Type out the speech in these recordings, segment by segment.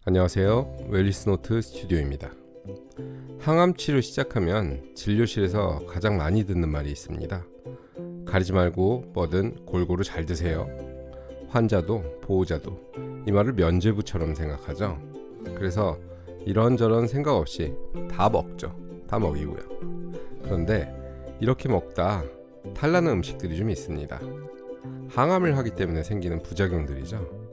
안녕하세요. 웰리스노트 스튜디오입니다. 항암치료 시작하면 진료실에서 가장 많이 듣는 말이 있습니다. 가리지 말고 뭐든 골고루 잘 드세요. 환자도 보호자도 이 말을 면죄부처럼 생각하죠. 그래서 이런저런 생각 없이 다 먹죠. 다 먹이고요. 그런데 이렇게 먹다 탈나는 음식들이 좀 있습니다. 항암을 하기 때문에 생기는 부작용들이죠.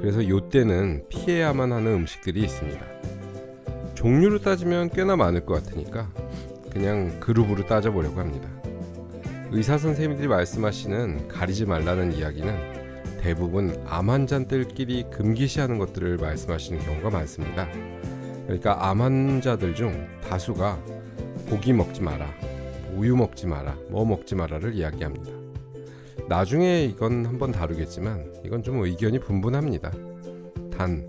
그래서 이때는 피해야만 하는 음식들이 있습니다. 종류로 따지면 꽤나 많을 것 같으니까 그냥 그룹으로 따져보려고 합니다. 의사 선생님들이 말씀하시는 가리지 말라는 이야기는 대부분 암 환자들끼리 금기시하는 것들을 말씀하시는 경우가 많습니다. 그러니까 암 환자들 중 다수가 고기 먹지 마라, 우유 먹지 마라, 뭐 먹지 마라를 이야기합니다. 나중에 이건 한번 다루겠지만 이건 좀 의견이 분분합니다. 단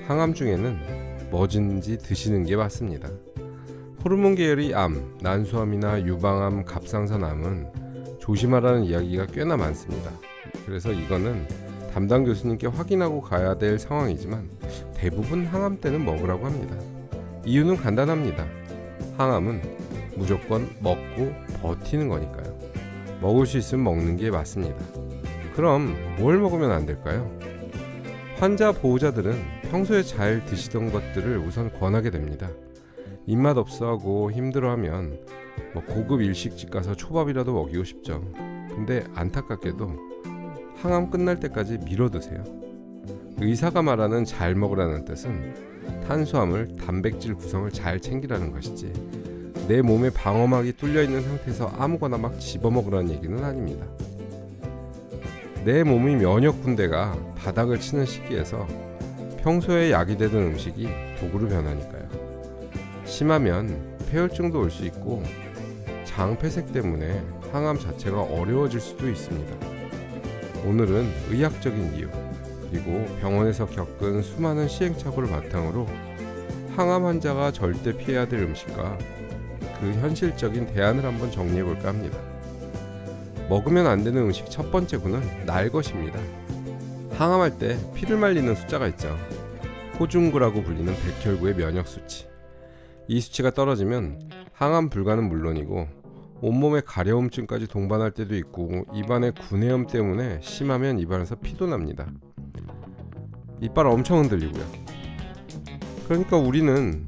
항암 중에는 뭐든지 드시는 게 맞습니다. 호르몬 계열의 암, 난소암이나 유방암, 갑상선암은 조심하라는 이야기가 꽤나 많습니다. 그래서 이거는 담당 교수님께 확인하고 가야 될 상황이지만 대부분 항암 때는 먹으라고 합니다. 이유는 간단합니다. 항암은 무조건 먹고 버티는 거니까요. 먹을 수 있으면 먹는 게 맞습니다. 그럼 뭘 먹으면 안 될까요? 환자 보호자들은 평소에 잘 드시던 것들을 우선 권하게 됩니다. 입맛 없어하고 힘들어하면 고급 일식집 가서 초밥이라도 먹이고 싶죠. 근데 안타깝게도 항암 끝날 때까지 미뤄두세요. 의사가 말하는 잘 먹으라는 뜻은 탄수화물, 단백질 구성을 잘 챙기라는 것이지 내 몸에 방어막이 뚫려있는 상태에서 아무거나 막 집어먹으라는 얘기는 아닙니다. 내 몸의 면역 군대가 바닥을 치는 시기에서 평소에 약이 되던 음식이 독으로 변하니까요. 심하면 폐혈증도 올 수 있고 장폐색 때문에 항암 자체가 어려워질 수도 있습니다. 오늘은 의학적인 이유 그리고 병원에서 겪은 수많은 시행착오를 바탕으로 항암 환자가 절대 피해야 될 음식과 그 현실적인 대안을 한번 정리해볼까 합니다. 먹으면 안 되는 음식 첫 번째구는 날 것입니다. 항암할 때 피를 말리는 숫자가 있죠. 호중구라고 불리는 백혈구의 면역 수치. 이 수치가 떨어지면 항암 불가는 물론이고 온몸에 가려움증까지 동반할 때도 있고 입안에 구내염 때문에 심하면 입안에서 피도 납니다. 이빨 엄청 흔들리고요. 그러니까 우리는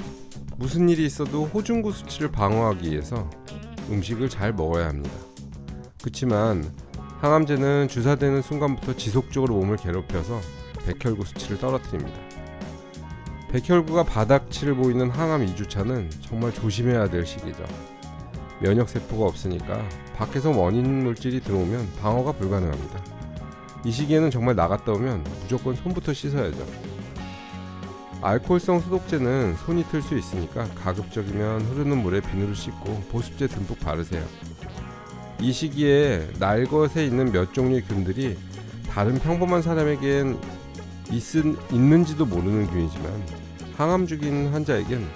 무슨 일이 있어도 호중구 수치를 방어하기 위해서 음식을 잘 먹어야 합니다. 그렇지만 항암제는 주사되는 순간부터 지속적으로 몸을 괴롭혀서 백혈구 수치를 떨어뜨립니다. 백혈구가 바닥치를 보이는 항암 2주차는 정말 조심해야 될 시기죠. 면역세포가 없으니까 밖에서 원인 물질이 들어오면 방어가 불가능합니다. 이 시기에는 정말 나갔다 오면 무조건 손부터 씻어야죠. 알코올성 소독제는 손이 틀 수 있으니까 가급적이면 흐르는 물에 비누로 씻고 보습제 듬뿍 바르세요. 이 시기에 날것에 있는 몇 종류의 균들이 다른 평범한 사람에겐 있는지도 모르는 균이지만 항암 중인 환자에겐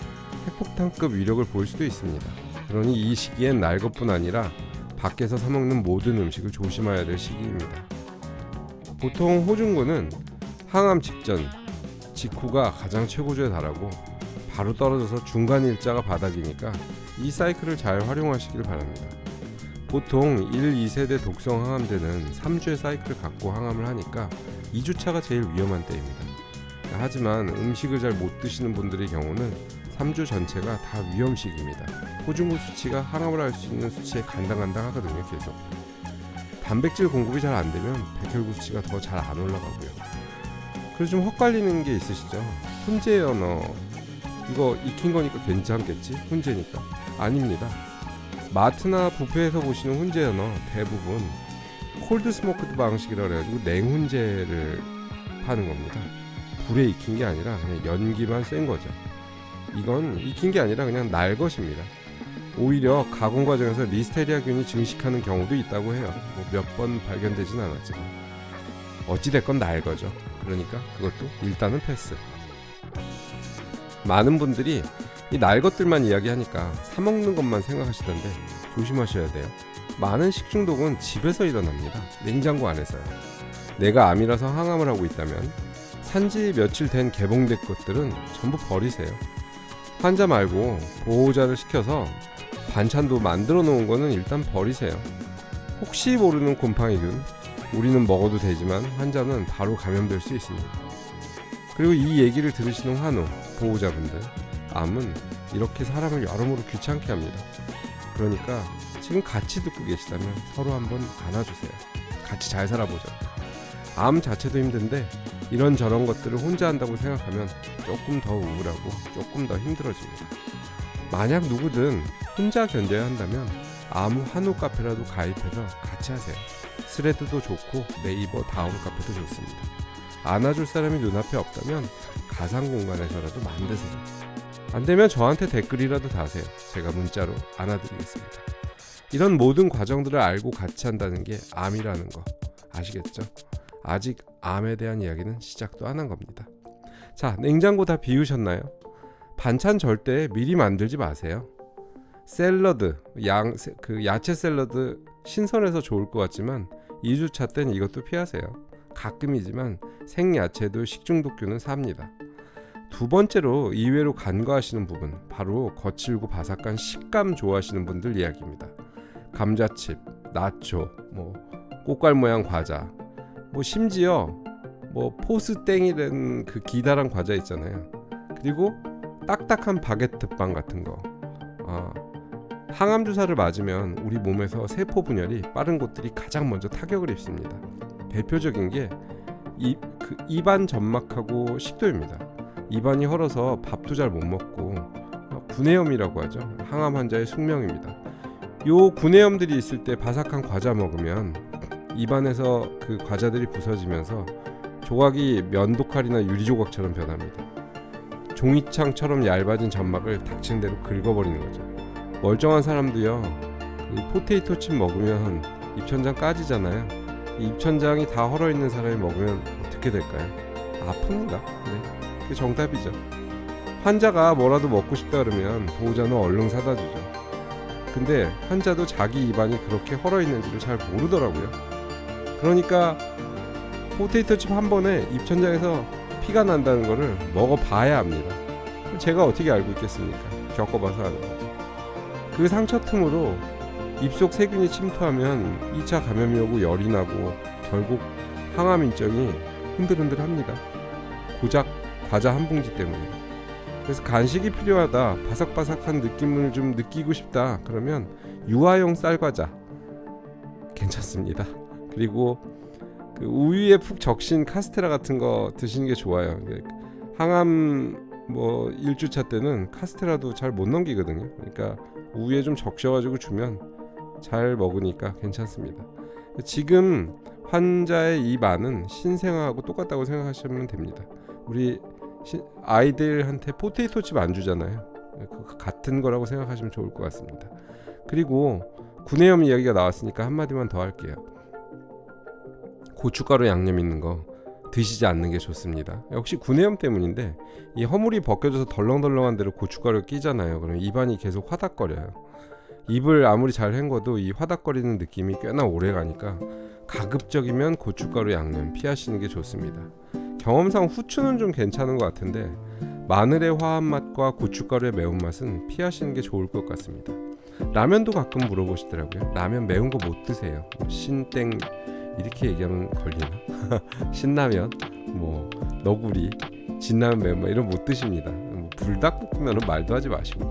핵폭탄급 위력을 보일 수도 있습니다. 그러니 이 시기엔 날것뿐 아니라 밖에서 사 먹는 모든 음식을 조심해야 될 시기입니다. 보통 호중구는 항암 직후가 가장 최고조에 달하고 바로 떨어져서 중간 일자가 바닥이니까 이 사이클을 잘 활용하시길 바랍니다. 보통 1, 2세대 독성 항암제는 3주의 사이클을 갖고 항암을 하니까 2주차가 제일 위험한 때입니다. 하지만 음식을 잘 못 드시는 분들의 경우는 3주 전체가 다 위험 시기입니다. 호중구 수치가 항암을 할 수 있는 수치에 간당간당하거든요. 계속 단백질 공급이 잘 안 되면 백혈구 수치가 더 잘 안 올라가고요. 그래서 좀 헛갈리는 게 있으시죠? 훈제 연어 이거 익힌 거니까 괜찮겠지? 훈제니까 아닙니다. 마트나 뷔페에서 보시는 훈제 연어 대부분 콜드 스모크드 방식이라 그래가지고 냉훈제를 파는 겁니다. 불에 익힌 게 아니라 그냥 연기만 센 거죠. 이건 익힌 게 아니라 그냥 날 것입니다. 오히려 가공 과정에서 리스테리아균이 증식하는 경우도 있다고 해요. 몇 번 발견되진 않았지만 어찌됐건 날 거죠. 그러니까 그것도 일단은 패스. 많은 분들이 이 날 것들만 이야기하니까 사 먹는 것만 생각하시던데 조심하셔야 돼요. 많은 식중독은 집에서 일어납니다. 냉장고 안에서요. 내가 암이라서 항암을 하고 있다면 산지 며칠 된 개봉된 것들은 전부 버리세요. 환자 말고 보호자를 시켜서 반찬도 만들어 놓은 거는 일단 버리세요. 혹시 모르는 곰팡이균, 우리는 먹어도 되지만 환자는 바로 감염될 수 있습니다. 그리고 이 얘기를 들으시는 환우, 보호자분들, 암은 이렇게 사람을 여러모로 귀찮게 합니다. 그러니까 지금 같이 듣고 계시다면 서로 한번 안아주세요. 같이 잘 살아보자. 암 자체도 힘든데 이런저런 것들을 혼자 한다고 생각하면 조금 더 우울하고 조금 더 힘들어집니다. 만약 누구든 혼자 견뎌야 한다면 아무 한우 카페라도 가입해서 같이 하세요. 스레드도 좋고 네이버 다음 카페도 좋습니다. 안아줄 사람이 눈앞에 없다면 가상 공간에서라도 만드세요. 안되면 저한테 댓글이라도 다세요. 제가 문자로 안아드리겠습니다. 이런 모든 과정들을 알고 같이 한다는 게 암이라는 거 아시겠죠? 아직 암에 대한 이야기는 시작도 안 한 겁니다. 자, 냉장고 다 비우셨나요? 반찬 절대 미리 만들지 마세요. 샐러드, 야채 샐러드 신선해서 좋을 것 같지만 2주차 땐 이것도 피하세요. 가끔이지만 생야채도 식중독균은 삽니다. 두 번째로 이외로 간과하시는 부분, 바로 거칠고 바삭한 식감 좋아하시는 분들 이야기입니다. 감자칩, 나초, 꽃갈 모양 과자, 심지어 포스땡이라는 그 기다란 과자 있잖아요. 그리고 딱딱한 바게트 빵 같은 거. 항암 주사를 맞으면 우리 몸에서 세포 분열이 빠른 곳들이 가장 먼저 타격을 입습니다. 대표적인 게 입안 점막하고 식도입니다. 입안이 헐어서 밥도 잘 못 먹고 구내염이라고 하죠. 항암 환자의 숙명입니다. 요 구내염들이 있을 때 바삭한 과자 먹으면 입안에서 그 과자들이 부서지면서 조각이 면도칼이나 유리조각처럼 변합니다. 종이창처럼 얇아진 점막을 닥치는 대로 긁어버리는 거죠. 멀쩡한 사람도요, 포테이토 칩 먹으면 입천장 까지잖아요. 이 입천장이 다 헐어있는 사람이 먹으면 어떻게 될까요? 아픕니다. 네, 그게 정답이죠. 환자가 뭐라도 먹고 싶다 그러면 보호자는 얼른 사다 주죠. 근데 환자도 자기 입안이 그렇게 헐어있는지를 잘 모르더라고요. 그러니까 포테이토 칩 한 번에 입천장에서 피가 난다는 거를 먹어봐야 합니다. 제가 어떻게 알고 있겠습니까? 겪어봐서 하는 거죠. 그 상처 틈으로 입속 세균이 침투하면 2차 감염이 오고 열이 나고 결국 항암 인정이 흔들흔들합니다. 고작 과자 한 봉지 때문에. 그래서 간식이 필요하다, 바삭바삭한 느낌을 좀 느끼고 싶다, 그러면 유아용 쌀과자 괜찮습니다. 그리고 그 우유에 푹 적신 카스테라 같은 거 드시는 게 좋아요. 항암 1주차 때는 카스테라도 잘 못 넘기거든요. 그러니까 우유에 좀 적셔가지고 주면 잘 먹으니까 괜찮습니다. 지금 환자의 입 안은 신생아하고 똑같다고 생각하시면 됩니다. 우리 아이들한테 포테이토 칩 안 주잖아요. 같은 거라고 생각하시면 좋을 것 같습니다. 그리고 구내염 이야기가 나왔으니까 한마디만 더 할게요. 고춧가루 양념 있는 거 드시지 않는 게 좋습니다. 역시 구내염 때문인데 이 허물이 벗겨져서 덜렁덜렁한 데로 고춧가루 끼잖아요. 그럼 입안이 계속 화닥거려요. 입을 아무리 잘 헹궈도 이 화닥거리는 느낌이 꽤나 오래 가니까 가급적이면 고춧가루 양념 피하시는 게 좋습니다. 경험상 후추는 좀 괜찮은 것 같은데 마늘의 화한 맛과 고춧가루의 매운맛은 피하시는 게 좋을 것 같습니다. 라면도 가끔 물어보시더라고요. 라면 매운 거 못 드세요. 신땡 이렇게 얘기하면 걸리나? 신라면, 너구리, 진라면 매운맛 이런 못 드십니다. 불닭볶음면은 말도 하지 마시고.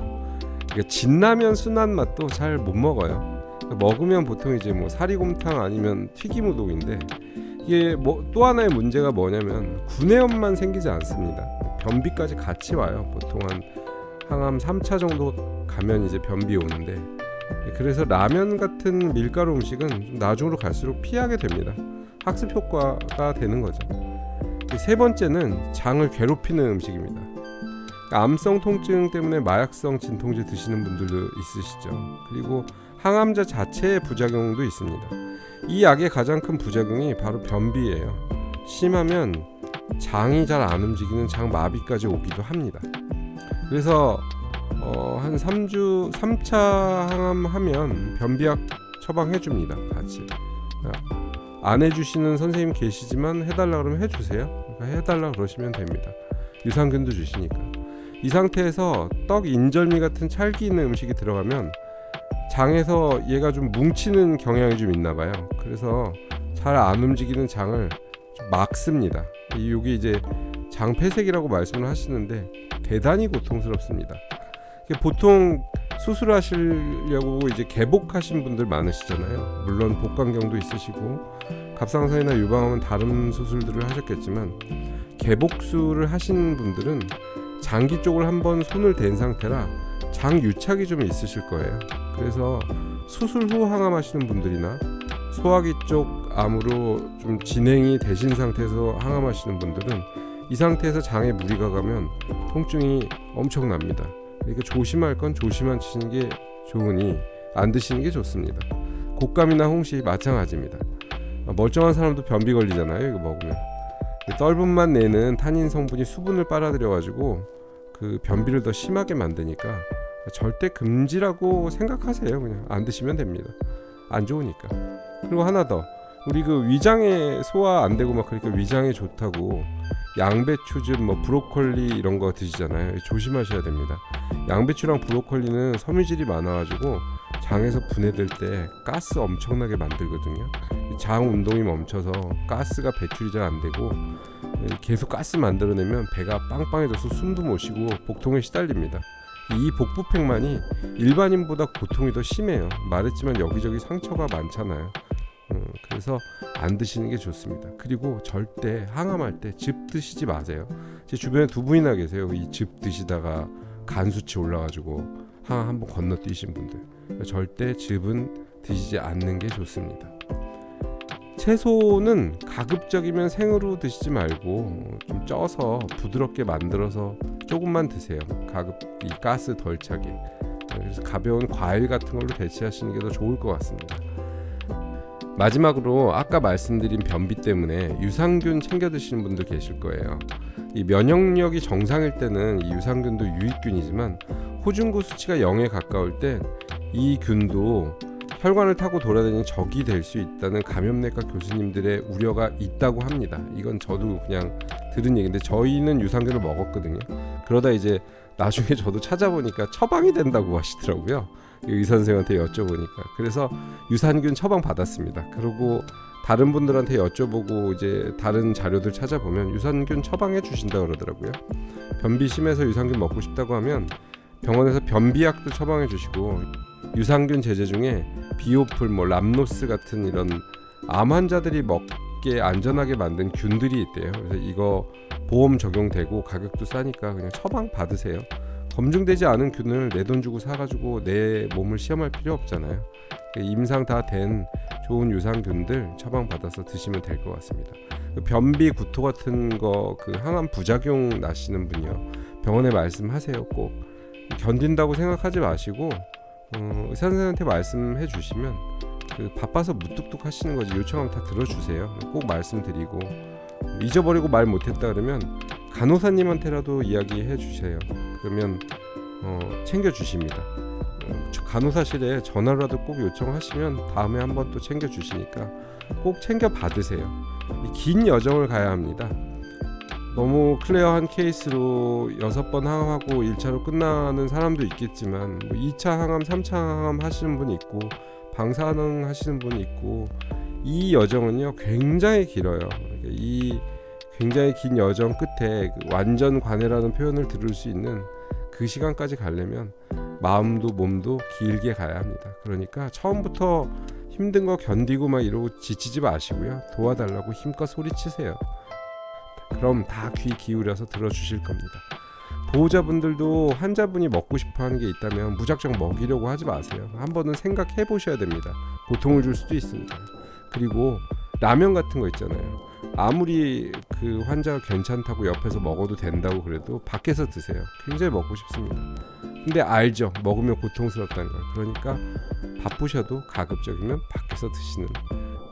그러니까 진라면 순한 맛도 잘 못 먹어요. 먹으면 보통 이제 사리곰탕 아니면 튀김우동인데 이게 또 하나의 문제가 뭐냐면 구내염만 생기지 않습니다. 변비까지 같이 와요. 보통 한 항암 3차 정도 가면 이제 변비 오는데, 그래서 라면 같은 밀가루 음식은 좀 나중으로 갈수록 피하게 됩니다. 학습 효과가 되는 거죠. 세 번째는 장을 괴롭히는 음식입니다. 암성 통증 때문에 마약성 진통제 드시는 분들도 있으시죠. 그리고 항암제 자체의 부작용도 있습니다. 이 약의 가장 큰 부작용이 바로 변비예요. 심하면 장이 잘 안 움직이는 장 마비까지 오기도 합니다. 그래서 한 3차 항암하면 변비약 처방해줍니다. 같이 안 해주시는 선생님 계시지만 해달라 그러면 해주세요. 해달라 그러시면 됩니다. 유산균도 주시니까. 이 상태에서 떡, 인절미 같은 찰기 있는 음식이 들어가면 장에서 얘가 좀 뭉치는 경향이 좀 있나 봐요. 그래서 잘 안 움직이는 장을 좀 막습니다. 이게 이제 장 폐색이라고 말씀을 하시는데 대단히 고통스럽습니다. 보통 수술하시려고 이제 개복하신 분들 많으시잖아요. 물론 복강경도 있으시고 갑상선이나 유방암은 다른 수술들을 하셨겠지만 개복술을 하신 분들은 장기 쪽을 한번 손을 댄 상태라 장 유착이 좀 있으실 거예요. 그래서 수술 후 항암하시는 분들이나 소화기 쪽 암으로 좀 진행이 되신 상태에서 항암하시는 분들은 이 상태에서 장에 무리가 가면 통증이 엄청납니다. 그러니까 조심할 건 조심하시는 게 좋으니 안 드시는 게 좋습니다. 곶감이나 홍시 마찬가지입니다. 멀쩡한 사람도 변비 걸리잖아요. 이거 먹으면 떫은맛 내는 타닌 성분이 수분을 빨아들여 가지고 그 변비를 더 심하게 만드니까 절대 금지라고 생각하세요. 그냥 안 드시면 됩니다. 안 좋으니까. 그리고 하나 더, 우리 그 위장에 소화 안 되고 막 그러니까 위장에 좋다고 양배추즙, 브로콜리 이런 거 드시잖아요. 조심하셔야 됩니다. 양배추랑 브로콜리는 섬유질이 많아가지고 장에서 분해될 때 가스 엄청나게 만들거든요. 장 운동이 멈춰서 가스가 배출이 잘 안 되고 계속 가스 만들어내면 배가 빵빵해져서 숨도 못 쉬고 복통에 시달립니다. 이 복부팽만이 일반인보다 고통이 더 심해요. 말했지만 여기저기 상처가 많잖아요. 그래서 안 드시는 게 좋습니다. 그리고 절대 항암할 때 즙 드시지 마세요. 제 주변에 두 분이나 계세요. 이 즙 드시다가 간 수치 올라가지고 항암 한번 건너뛰신 분들. 절대 즙은 드시지 않는 게 좋습니다. 채소는 가급적이면 생으로 드시지 말고 좀 쪄서 부드럽게 만들어서 조금만 드세요. 이 가스 덜 차게. 그래서 가벼운 과일 같은 걸로 대체하시는 게 더 좋을 것 같습니다. 마지막으로 아까 말씀드린 변비 때문에 유산균 챙겨 드시는 분들 계실 거예요. 이 면역력이 정상일 때는 이 유산균도 유익균이지만 호중구 수치가 0에 가까울 때 이 균도 혈관을 타고 돌아다니는 적이 될 수 있다는 감염내과 교수님들의 우려가 있다고 합니다. 이건 저도 그냥 들은 얘기인데 저희는 유산균을 먹었거든요. 그러다 이제 나중에 저도 찾아보니까 처방이 된다고 하시더라고요. 의사 선생님한테 여쭤보니까. 그래서 유산균 처방 받았습니다. 그리고 다른 분들한테 여쭤보고 이제 다른 자료들 찾아보면 유산균 처방해 주신다 그러더라고요. 변비 심해서 유산균 먹고 싶다고 하면 병원에서 변비약도 처방해 주시고 유산균 제제 중에 비오풀, 람노스 같은 이런 암 환자들이 먹게 안전하게 만든 균들이 있대요. 그래서 이거 보험 적용되고 가격도 싸니까 그냥 처방 받으세요. 검증되지 않은 균을 내 돈 주고 사가지고 내 몸을 시험할 필요 없잖아요. 임상 다 된 좋은 유산균들 처방 받아서 드시면 될 것 같습니다. 변비, 구토 같은 거 항암 부작용 나시는 분이요, 병원에 말씀하세요. 꼭 견딘다고 생각하지 마시고 의사 선생님한테 말씀해 주시면 바빠서 무뚝뚝 하시는 거지 요청하면 다 들어주세요. 꼭 말씀드리고 잊어버리고 말 못했다 그러면 간호사님한테라도 이야기해 주세요. 그러면 챙겨 주십니다. 간호사실에 전화라도 꼭 요청하시면 다음에 한번 또 챙겨 주시니까 꼭 챙겨 받으세요. 긴 여정을 가야 합니다. 너무 클리어한 케이스로 6번 항암하고 1차로 끝나는 사람도 있겠지만 2차 항암, 3차 항암 하시는 분이 있고 방사능 하시는 분이 있고 이 여정은요 굉장히 길어요. 이 굉장히 긴 여정 끝에 완전 관해라는 표현을 들을 수 있는 그 시간까지 가려면 마음도 몸도 길게 가야 합니다. 그러니까 처음부터 힘든 거 견디고 막 이러고 지치지 마시고요. 도와달라고 힘껏 소리치세요. 그럼 다 귀 기울여서 들어주실 겁니다. 보호자분들도 환자분이 먹고 싶어하는 게 있다면 무작정 먹이려고 하지 마세요. 한 번은 생각해 보셔야 됩니다. 고통을 줄 수도 있으니까. 그리고 라면 같은 거 있잖아요. 아무리 그 환자가 괜찮다고 옆에서 먹어도 된다고 그래도 밖에서 드세요. 굉장히 먹고 싶습니다. 근데 알죠, 먹으면 고통스럽다는 걸. 그러니까 바쁘셔도 가급적이면 밖에서 드시는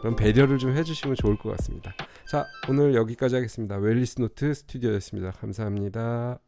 그런 배려를 좀 해주시면 좋을 것 같습니다. 자, 오늘 여기까지 하겠습니다. 웰니스 노트 스튜디오였습니다. 감사합니다.